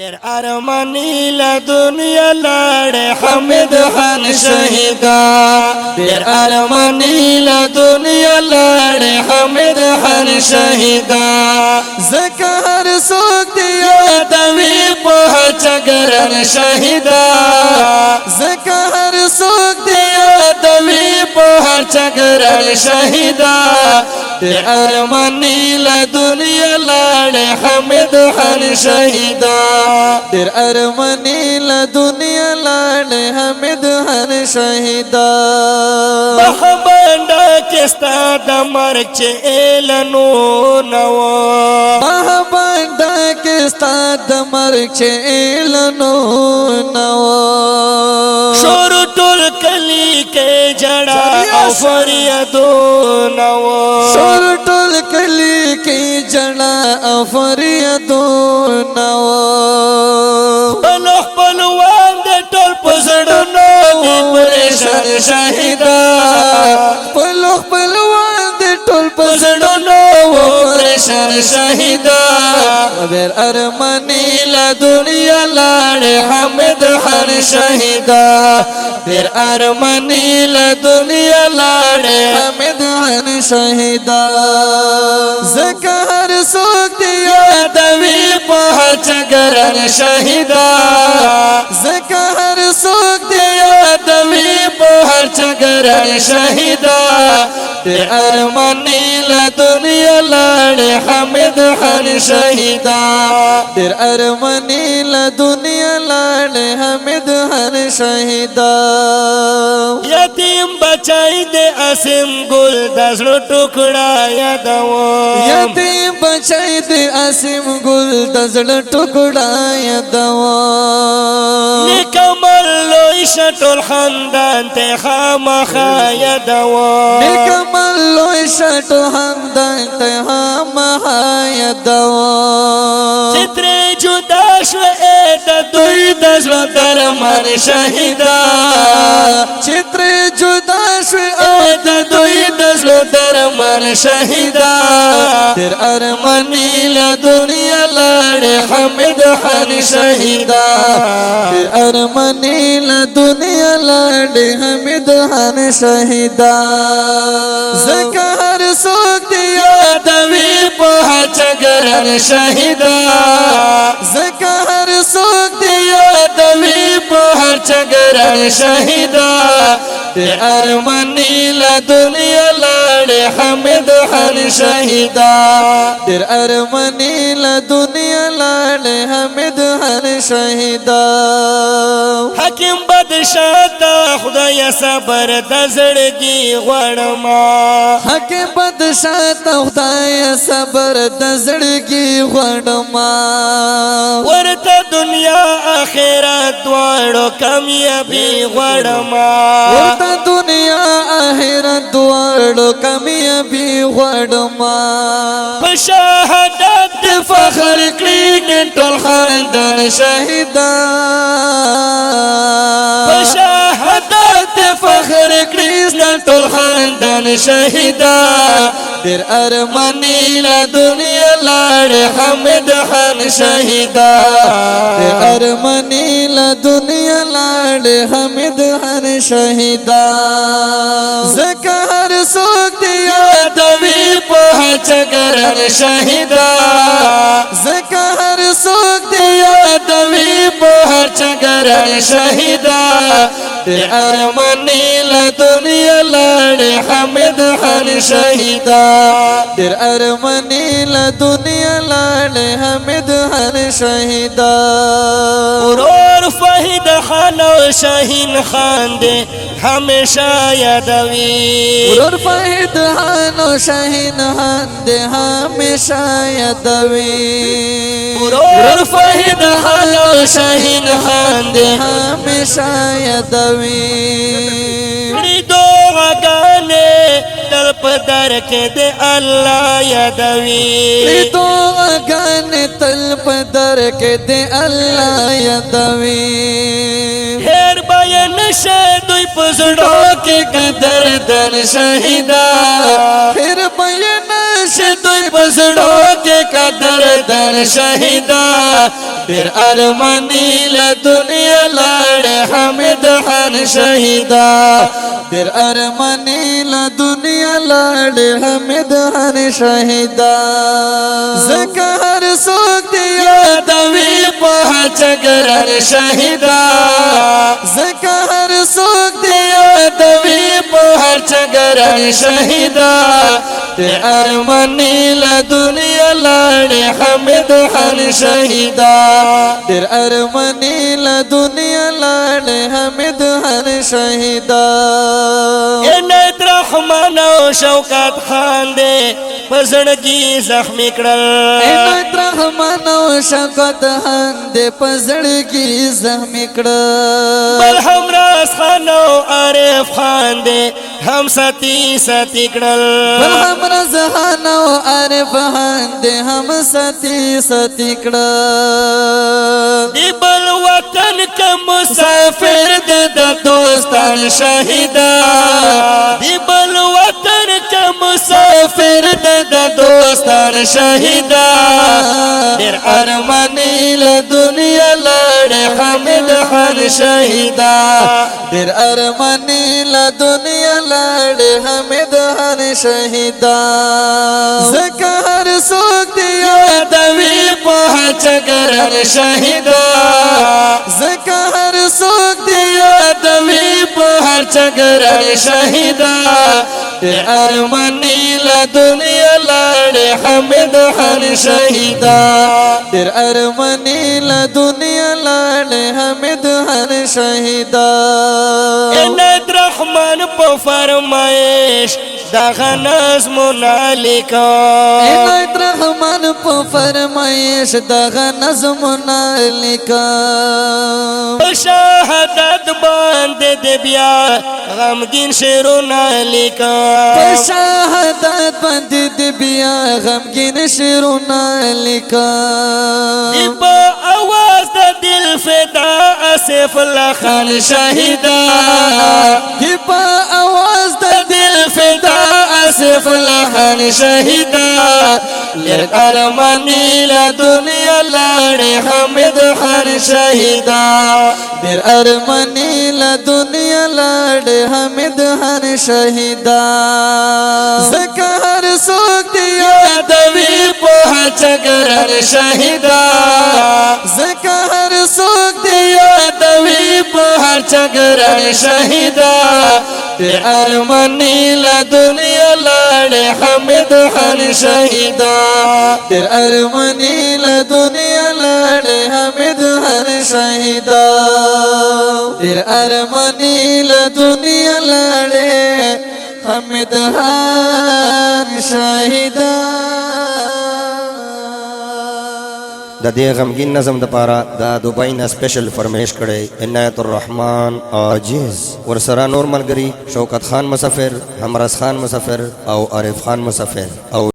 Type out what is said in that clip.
در ارمانی لدنیا لڑ حمد خان شہیدا در ارمانی لدنیا لڑ حمد خان شہیدا زکر سوک دیا دوی پہ چگرن شہیدا زکر سوک دیا دوی پہ چگرن شہیدا در ارمانی لدنیا لڑ حمد خان شہیدا در ارمانی لدنیا لڑ حمد خان شہیدا بحبانڈا کستا دمرک چه ایلنو نو بحبانڈا کستا دمرک چه ایلنو نو شور ټول کلی کے جڑا او فریادو نو شور ټول کلی کے جڑا او فریادو نو بلوخ بلوان دے ټول پزړونو پریشان شهیدا بلوخ بلوان دے ټول پزړونو پریشان شهیدا در ارمانی لدنیا لڑ حمد خان شهیدا در ارمانی لدنیا لڑ حمد خان شهیدا زکر سوک دیا دوی پہ چگرن شہیدا زکر سوک دیا دوی پہ چگرن شہیدا در ارمانی لدنیا لڑ حمد خان شہیدا در ارمانی لدنیا لڑ حمد خان شہیدا یتیم بچائی دے اسم گل دزلو ٹکڑا یادو یتیم بچائی دے اسم گل دزلو ٹکڑا یادو نکمل لوی شٹول خاندان تے خامخا یادو نکمل لوی شٹول خاندان تے خامخا یادو چترے جدا شو ایتا دوی دزلو درمان شہیدا چترے جدا شو ایتا دوی دزلو درمان شہیدا در ارمانی لدنیا لڑ حمد خان شہیدا در ارمانی لدنیا لڑ حمد خان شہیدا زکر سوک دیا دوی پہ چگرن شہیدا زکر سوک دیا دوی پہ چگرن شہیدا در ارمانی لدنیا لڑ حمد خان شہیدا در ارمانی لدنیا لڑ حمد خان شہیدا حکیم بدشاہ خدای صبر دزڑگی غړما حکیم بدشاہ خدای صبر دزڑگی غړما ورته دنیا آخرت دواړو کامیابی غړما ورته دنیا آخرت دواړو کامیابی غړما په شهادت فخر کړي ټول خاندان شهیدا په شهادت فخر کړي ټول خاندان شهیدا در ارمانی لدنیا لڑ حمد خان شہیدا در ارمانی لدنیا لڑ حمد خان شہیدا زکر سوک دیا دوی پہ چگرن شہیدا زکر سوک دیا دوی پہ چگرن شہیدا در ارمانی لدنیا لڑ حمد خان شہیدا در ارمانی لدنیا لڑ حمد خان شہیدا اور فہد خان و شاہین خان دے ہمیشہ یادوی اور فہد خان و شاہین خان دے ہمیشہ یادوی اور فہد خان و شاہین خان دے ہمیشہ یادوی دو گانے تلپ در کے دے اللہ یادوی دو گانے تلپ در کے دے اللہ یادوی ہیر بیان شہدوی پزڑوں کے قدر دن شہیدہ ہیر بیان شدوی بزړو کې قدر در شهیدا ډېر ارمانی له دنیا لاړ حمید خان شهیدا ډېر ارمانی له دنیا لاړ حمید خان شهیدا زکه هر څوک دی یادوي په چګرن شهیدا زکه هر څوک دی یادوي په چګرن شهیدا ډېر ارمانی له دنیا لاړ حمید خان شهیدا ډېر ارمانی له دنیا لاړ حمید خان شهیدا عنایت رحمان او شوکت خان دې پزړګي زخمی کړل عنایت رحمان او شوکت خان دې پزړګي زخمی کړل بل همراز خان او عارف خان دې هم ساتي کړل بل همراز خان او عارف خان دې هم ساتي کړل دی بل وطن کا مسافر دې د دوستان شهیدا دی بل وطن کا مسافر دې د دوستان شهیدا ډېر ارمانی له دنیا لاړ حمید خان شهیدا ډېر ارمانی له دنیا لاړ حمید خان شهیدا زکه هر څوک دی یادوي په چګرن شهیدا زکه هر څوک دی یادوي په چګرن شهیدا ډېر ارمانی له دنیا لاړ حمید خان شهیدا ډېر ارمانی له دنیا لاړ حمید خان شهیدا عنایت رحمان په فرمایش دغه نظمونه لیکه عنایت رحمان په فرمایش دغه نظمونه لیکه په شهادت باندې د بیا غمگین شعرونه لیکه په شهادت باندې د بیا غمگین شعرونه لیکه په اواز د دل فدا اسف الله خان شهیدا په اواز د دل فدا اسف الله خان شهیدا ډېر ارمانی له دنیا لاړ حمید خان شهیدا ډېر ارمانی له دنیا لاړ حمید خان شهیدا زکه هر څوک دی یادوي په چګرن شهیدا زکه هر څوک دی یادوي په چګرن شهیدا ډېر ارمانی له دنیا لاړ حمید خان شهیدا ډېر ارمانی له دنیا لاړ حمید خان شهیدا ډېر ارمانی له دنیا لاړ حمید خان شهیدا د دې غمگین نظم د پاره دا دوبای نه سپیشل فرمایش کړي عنایت الرحمن عاجز ورسره نور ملګری شوکت خان مسافر همراز خان مسافر او عارف خان مسافر او